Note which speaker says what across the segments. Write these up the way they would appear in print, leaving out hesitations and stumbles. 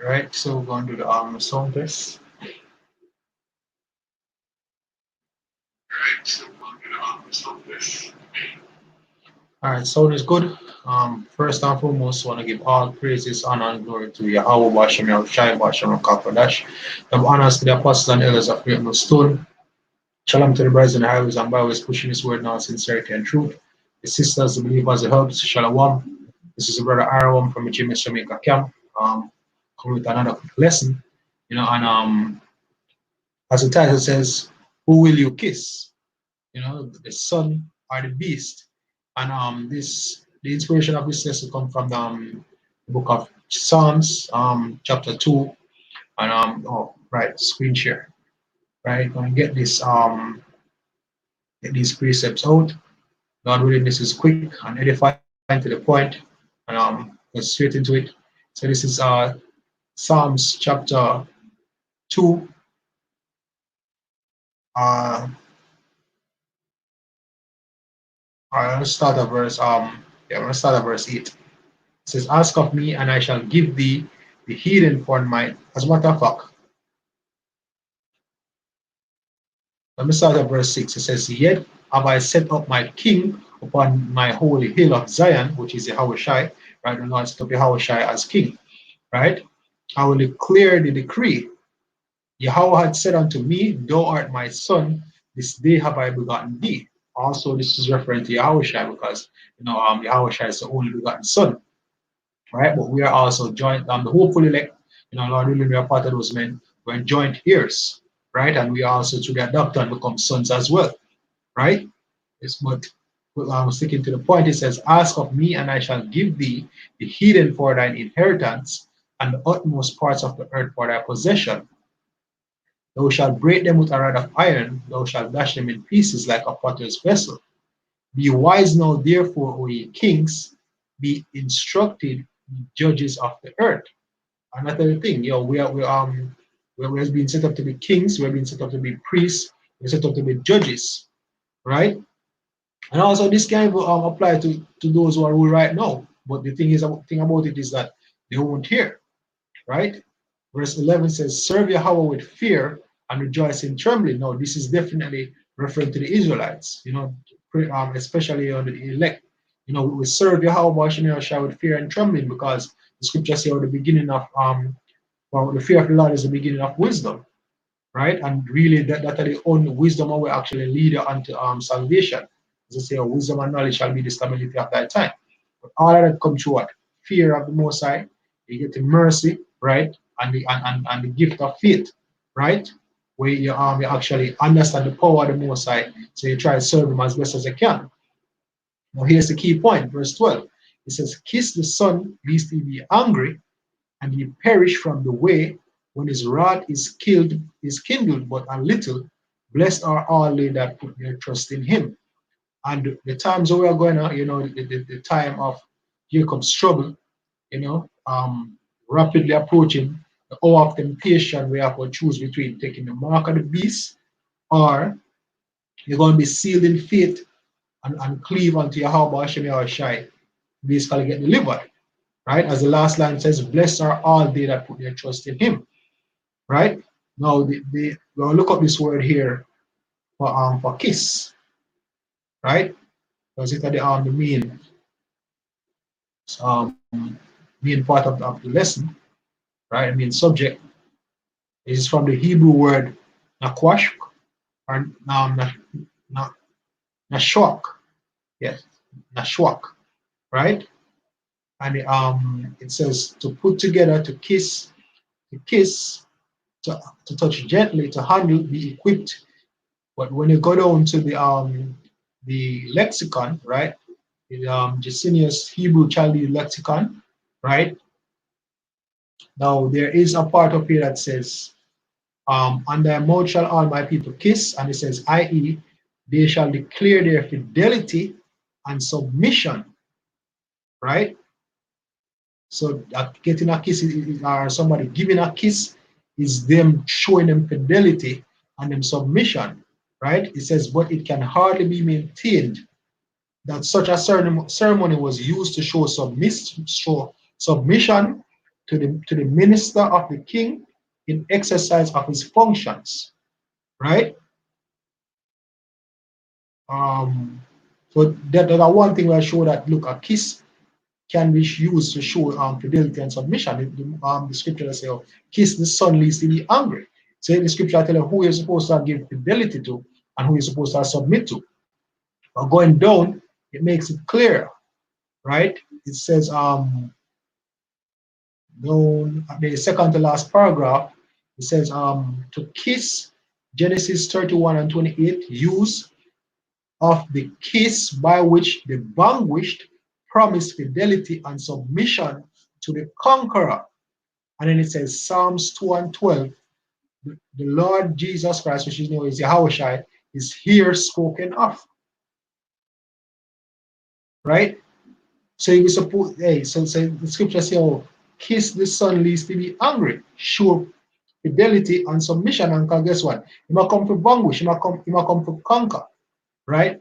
Speaker 1: All right, so we're going to do the sound test. All right, sound is good. First and foremost, want to give all praises, honor, and glory to Yahweh Bashem Shai Bashem Kakadash. Give honors to the apostles and elders of Great Stone. Shalom to the brides and highways and byways pushing His word now, sincerity and truth. The sisters, the believers, the helps. Shalom. This is brother Aram from James Jamaica camp. Coming with another quick lesson. And as the title says, who will you kiss? The son or the beast. And this the inspiration of this lesson come from the book of Psalms, chapter 2, and oh right, screen share. Right, gonna get these precepts out. God willing, this is quick and edifying to the point, and get straight into it. So this is Psalms chapter 2, uh I'm gonna start at verse yeah, I'm gonna start at verse 8. It says, ask of me, and I shall give thee the hidden for mine. As a matter of fact, let me start at verse 6. It says, yet have I set up my king upon my holy hill of Zion, which is Yahushai, right? The Lord set up Yahushai as king, right? I will declare the decree. Yahweh had said unto me, thou art my son, this day have I begotten thee. Also, this is referring to Yahushai because, Yahushai is the only begotten son, right? But we are also joint, the hopeful elect, Lord willing, we are part of those men. We're joint heirs, right? And we also, through the adoption, become sons as well, right? It's but I'm sticking to the point. It says, ask of me, and I shall give thee the hidden for thine inheritance, and the utmost parts of the earth for thy possession. Thou shalt break them with a rod of iron, thou shalt dash them in pieces like a potter's vessel. Be wise now, therefore, O ye kings, be instructed, ye judges of the earth. Another thing, we're being set up to be kings, we're being set up to be priests, we're set up to be judges, right? And also this can even apply to those who are rule right now. But the thing about it is that they won't hear, right? Verse 11 says, serve Yahweh with fear and rejoice in trembling. Now, this is definitely referring to the Israelites, especially on the elect. We serve Yahweh with fear and trembling because the scripture says the beginning of well, the fear of the Lord is the beginning of wisdom, right? And really, that are the only wisdom will actually lead you unto salvation. As I say, wisdom and knowledge shall be the stability of that time. But all of that comes through what? Fear of the Most High. You get the mercy, right? And the gift of faith, right? Where you actually understand the power of the Most High, so you try to serve Him as best as you can. Now here's the key point, verse 12. It says, kiss the Son, lest he be angry, and he perish from the way when his wrath is kindled but a little. Blessed are all they that put their trust in him. And the times we are going on, the time of Jacob's trouble, rapidly approaching, the hour of temptation, we have to choose between taking the mark of the beast, or you're going to be sealed in faith and cleave unto Yahweh Hashem Yahushai, basically get delivered, right? As the last line says, blessed are all they that put their trust in him, right? Now, we'll look up this word here for kiss, right? Because it's the main part of the lesson, right? I mean subject. This is from the Hebrew word nakwash or na, nashwak. Yes, nashwak, right? And it says to put together, to kiss, to touch gently, to handle, be equipped. But when you go down to the lexicon, right? The Gesenius Hebrew Chaldean lexicon, right? Now there is a part of here that says, "On their mouth shall all my people kiss," and it says, i.e., they shall declare their fidelity and submission, right? So getting a kiss or somebody giving a kiss is them showing them fidelity and them submission, right? It says, but it can hardly be maintained that such a ceremony was used to show submission to the minister of the king in exercise of his functions, right? So that one thing where I show that look, a kiss can be used to show fidelity and submission. The scripture says, oh, kiss the son lest he be angry. So in the scripture I tell you who you're supposed to give fidelity to and who you're supposed to submit to. But going down, it makes it clear, right? It says down at the second to last paragraph, it says to kiss, Genesis 31 and 28, use of the kiss by which the vanquished promise fidelity and submission to the conqueror. And then it says Psalms 2 and 12, the Lord Jesus Christ, which is known as Yahushua, is here spoken of. Right? So you suppose, hey, so the scripture says, oh, kiss the son lest he be angry. Show fidelity and submission, and guess what? He might come to vanquish, he might come to conquer. Right?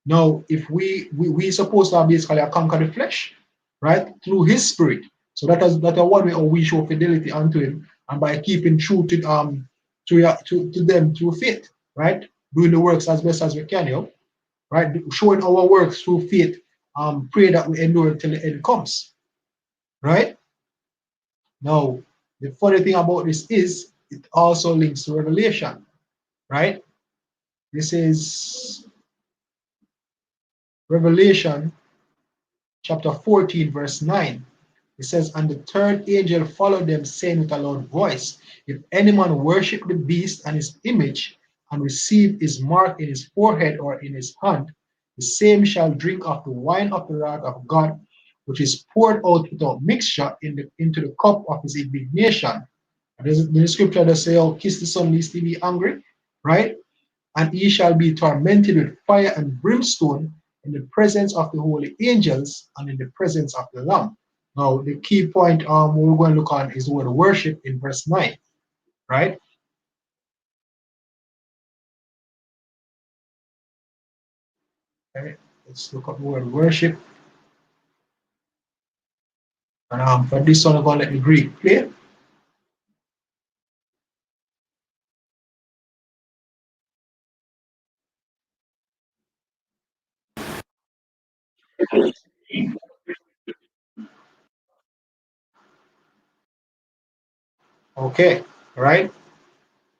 Speaker 1: Now, if we supposed to basically conquer the flesh, right, through His Spirit. So that is one way how we show fidelity unto Him, and by keeping true to them through faith, right, doing the works as best as we can, you know, right, showing our works through faith. Pray that we endure until the end comes, right. Now, the funny thing about this is it also links to Revelation, right. This is Revelation chapter 14, verse 9. It says, and the third angel followed them, saying with a loud voice, if any man worship the beast and his image, and receive his mark in his forehead or in his hand, the same shall drink of the wine of the wrath of God, which is poured out without mixture into the cup of his indignation. And the scripture does say, oh, kiss the son lest he be angry, right? And he shall be tormented with fire and brimstone in the presence of the holy angels and in the presence of the Lamb. Now, the key point we're going to look on is the word worship in verse 9, right? Okay, let's look up the word worship. And for this one, I'm going to let the Greek play. Okay, right?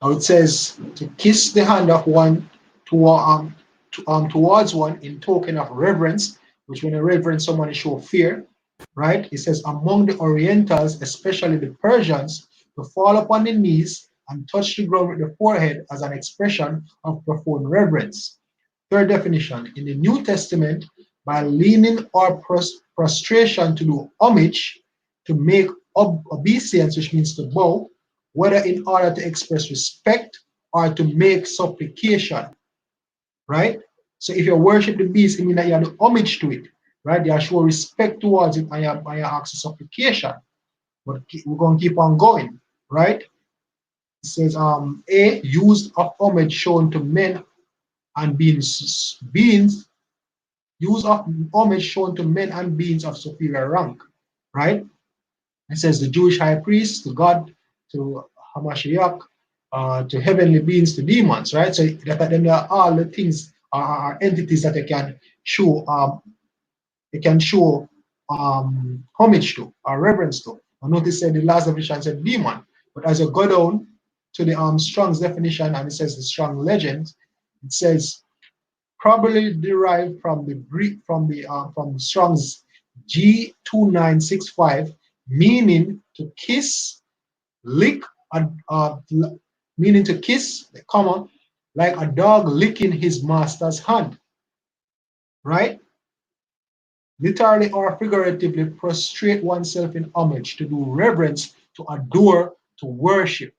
Speaker 1: Now it says to kiss the hand of one towards one in token of reverence, which when you reverence someone, you show fear, right? It says among the Orientals, especially the Persians, to fall upon the knees and touch the ground with the forehead as an expression of profound reverence. Third definition, in the New Testament, by leaning or prostration to do homage, to make obeisance, which means to bow, whether in order to express respect or to make supplication, right? So if you worship the beast, it means that you have the homage to it, right? You show respect towards it and you ask supplication. But we're going to keep on going, right? It says, A, used of homage shown to men and beings, use of homage shown to men and beings of superior rank, right? It says the Jewish high priest, to God, to Hamashiach, to heavenly beings, to demons, right? So that then are all the things are entities that they can show homage to or reverence to. And notice that the last definition said demon, but as you go down to the Strong's definition, and it says the Strong legend, it says probably derived from the Greek from Strong's G2965, meaning to kiss, lick, meaning to kiss, comma, like a dog licking his master's hand, right? Literally or figuratively prostrate oneself in homage, to do reverence, to adore, to worship,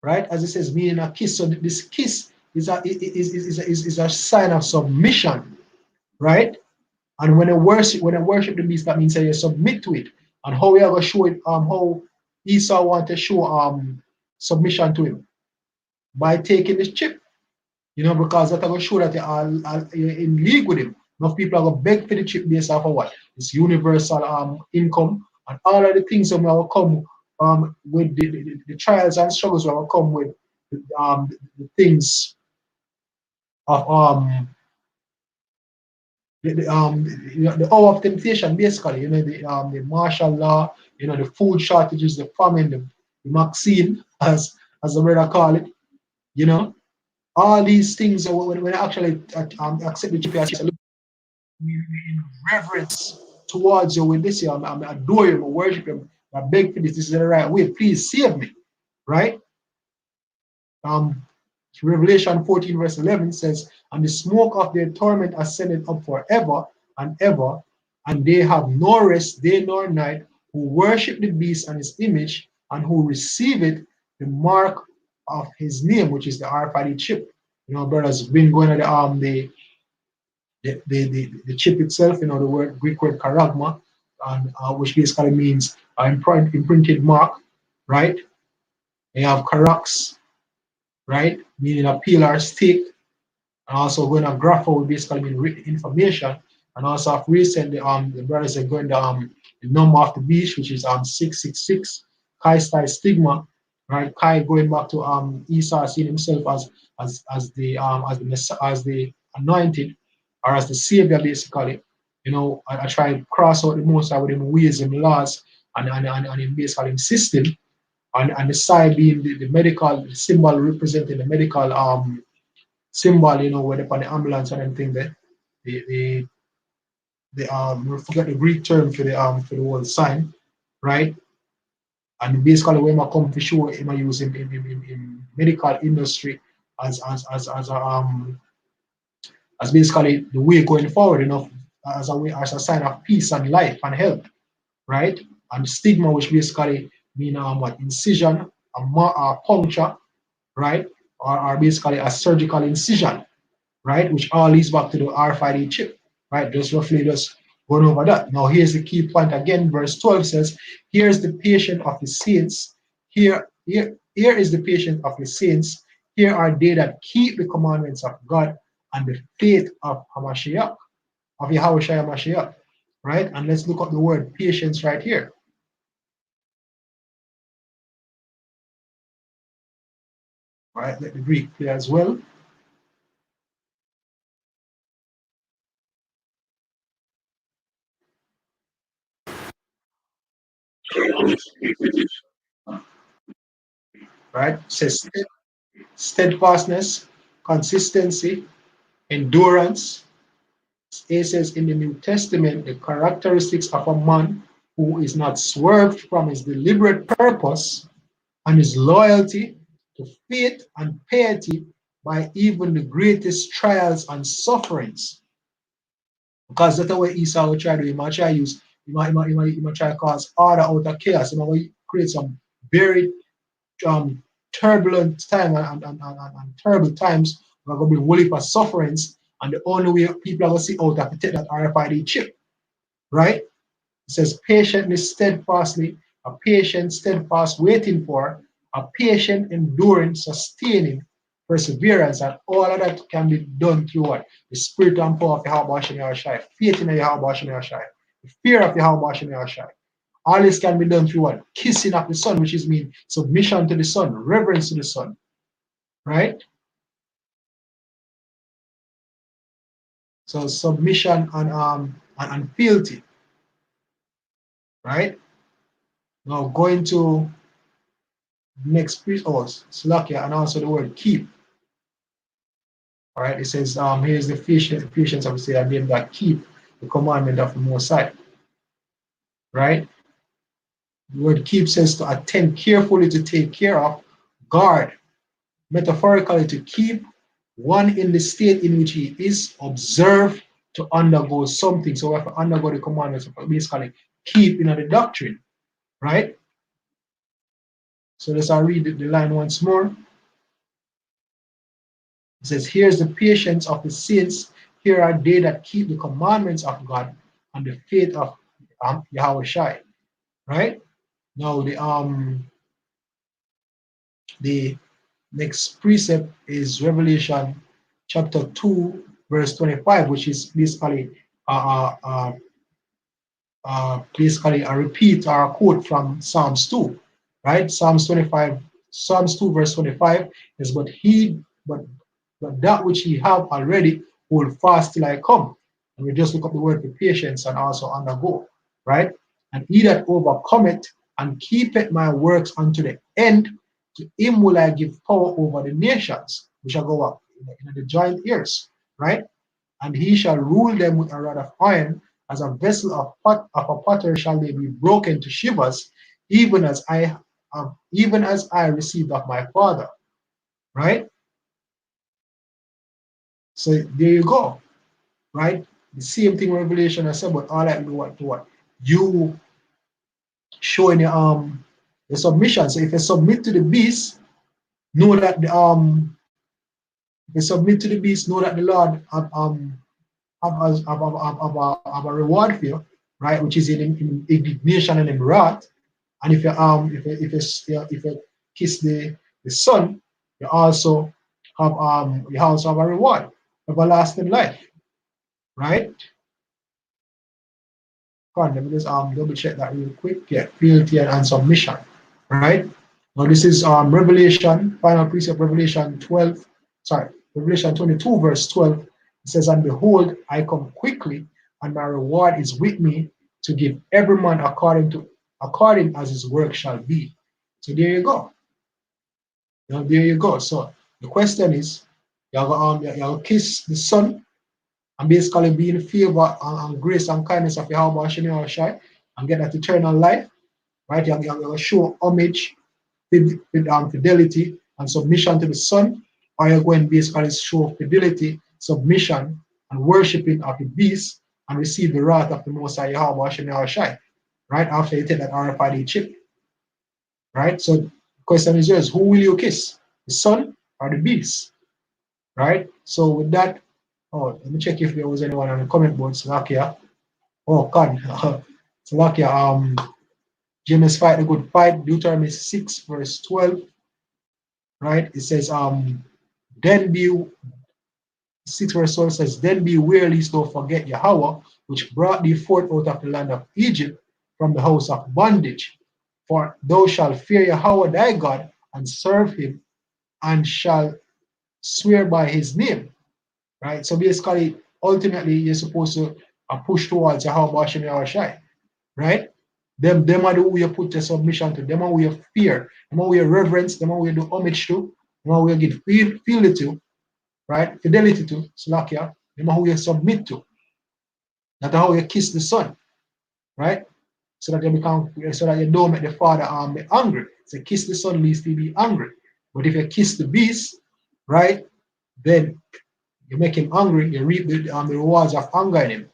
Speaker 1: right? As it says, meaning a kiss. So this kiss is a sign of submission, right? And when I worship the beast, that means that you submit to it. And how we are going to show it, how Esau want to show submission to him by taking this chip, you know, because that going to show that you're in league with him. Enough people are going to beg for the chip based off of what? It's universal income, And all of the things that will come with the trials and struggles will come with the things of the hour of temptation, basically, the martial law, the food shortages, the famine, the vaccine, as the brother call it, you know, all these things, when I actually accept the GPS, in reverence towards you with this year, I adore you, I worship you, I beg for this, this is the right way, please save me, right? Um, Revelation 14, verse 11 says, and the smoke of their torment ascended up forever and ever, and they have no rest day nor night, who worship the beast and his image, and who receive it, the mark of his name, which is the RFID chip. Brothers, been going to the chip itself, the Greek word charagma, and which basically means imprinted mark, right? You have charax, right? Meaning a pillar stick, and also when a grapho would basically mean written information. And also of recent, the brothers are going the number of the beast, which is 666, Chi style stigma, right? Chi going back to Esau seeing himself as the anointed or as the savior basically. I try to cross out the most with him ways and laws and in basically him system, and the side being the medical symbol representing the medical symbol, where upon the ambulance and everything there. I forget the Greek term for the word sign, right? And basically when I come to show him I use in medical industry as basically the way going forward, as a way as a sign of peace and life and health, right? And stigma, which basically mean what incision, a puncture, right? Or basically a surgical incision, right? Which all leads back to the RFID chip, right? Just roughly just going over that. Now here's the key point again. Verse 12 says, here's the patient of the saints. Here is the patient of the saints. Here are they that keep the commandments of God and the faith of Hamashiach, of Yahweh Mashiach, right? And let's look up the word patience right here. Right, let the Greek play as well. Right, it says steadfastness, consistency, endurance. It says in the New Testament, the characteristics of a man who is not swerved from his deliberate purpose and his loyalty to faith and piety by even the greatest trials and sufferings. Because that's the way Esau will try to do. He might try to use, he might try to cause order out of chaos. He might create some very turbulent time and terrible times. We're going to be willing for sufferings, and the only way people are going to see out to take that RFID chip, right? It says patiently, steadfastly, a patient, steadfast, waiting for, a patient, enduring, sustaining, perseverance, and all of that can be done through what? The spirit and power of Yahweh Hashem Yahushai, faith in Yahweh Hashem Yahushai, the fear of Yahweh Hashem Yahushai. All this can be done through what? Kissing of the Son, which is mean submission to the Son, reverence to the Son, right? So submission and fealty, right? Now going to next piece, Slakia, and also the word keep. All right, it says, here's the patience of the them that keep the commandment of the Most High, right? The word keep says to attend carefully, to take care of, guard, metaphorically to keep one in the state in which he is, observe, to undergo something. So we have to undergo the commandments, basically keep in the doctrine, right? So let's read the line once more. It says, here's the patience of the saints. Here are they that keep the commandments of God and the faith of Yahweh Shai. Right? Now the next precept is Revelation chapter 2, verse 25, which is basically basically a repeat or a quote from Psalms 2, right? Psalms 25, Psalms 2 verse 25 is, but that which ye have already hold fast till I come. And we just look up the word for patience and also undergo, right? And he that overcometh and keepeth my works unto the end, to him will I give power over the nations, which shall go up in the joint ears, right? And he shall rule them with a rod of iron, as a vessel of a potter shall they be broken to shivers, even as I received of my father. Right? So there you go. Right? The same thing Revelation has said, but all I do what to what? You showing the submission. So if you submit to the beast, know that the if you submit to the beast, know that the Lord have a reward for you, right? Which is in indignation and in wrath. And if you kiss the Son, you also have a reward, everlasting life, right? Come on, let me just double check that real quick. Yeah, fealty and submission, right? Now this is Revelation, final precept, Revelation 12, sorry, Revelation 22, verse 12. It says, and behold, I come quickly, and my reward is with me to give every man according as his work shall be. So there you go. There you go. So the question is, you'll kiss the Son and basically be in favor and grace and kindness of Yahweh Hashem Shai and get that eternal life, right? You'll show homage, fidelity, and submission to the Son, or you're going to basically show fidelity, submission, and worshiping of the beast and receive the wrath of the Most High Yahweh Hashem Shai, right? After you take that RFID chip, right? So the question is yours, who will you kiss? The Son or the beast? Right? So with that, let me check if there was anyone on the comment board. Salakia. Oh God. Salakia, James fight a good fight, Deuteronomy 6, verse 12. Right? It says, then be 6 verse 12 says, then beware lest thou forget Yahweh, which brought thee forth out of the land of Egypt from the house of bondage. For thou shalt fear Yahweh thy God and serve him, and shall swear by his name. Right? So basically, ultimately, you're supposed to push towards Yahweh Hashem Yahushai. Right? Them are the who you put your submission to, them are who you fear, them are who you reverence, them are who you do homage to, them are who you give fealty to, right? Fidelity to, Salakia, them are who you submit to. That's how you kiss the Son, right? So that you don't make the Father be angry. So kiss the Son lest he be angry. But if you kiss the beast, right, then you make him angry, you reap the rewards of anger in him,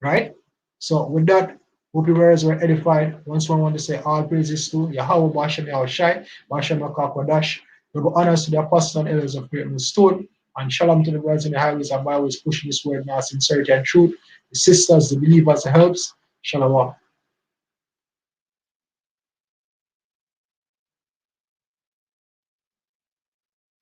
Speaker 1: right? So with that, hope you were edified. Once one want to say all praises to Yahweh Bashem Yahushai, Bashem Akakwadash. We go honors to the apostles and elders of Great Stone, and shalom to the brothers in the highways and byways pushing this word now sincerity and truth. The sisters, the believers, the helps. Shalom.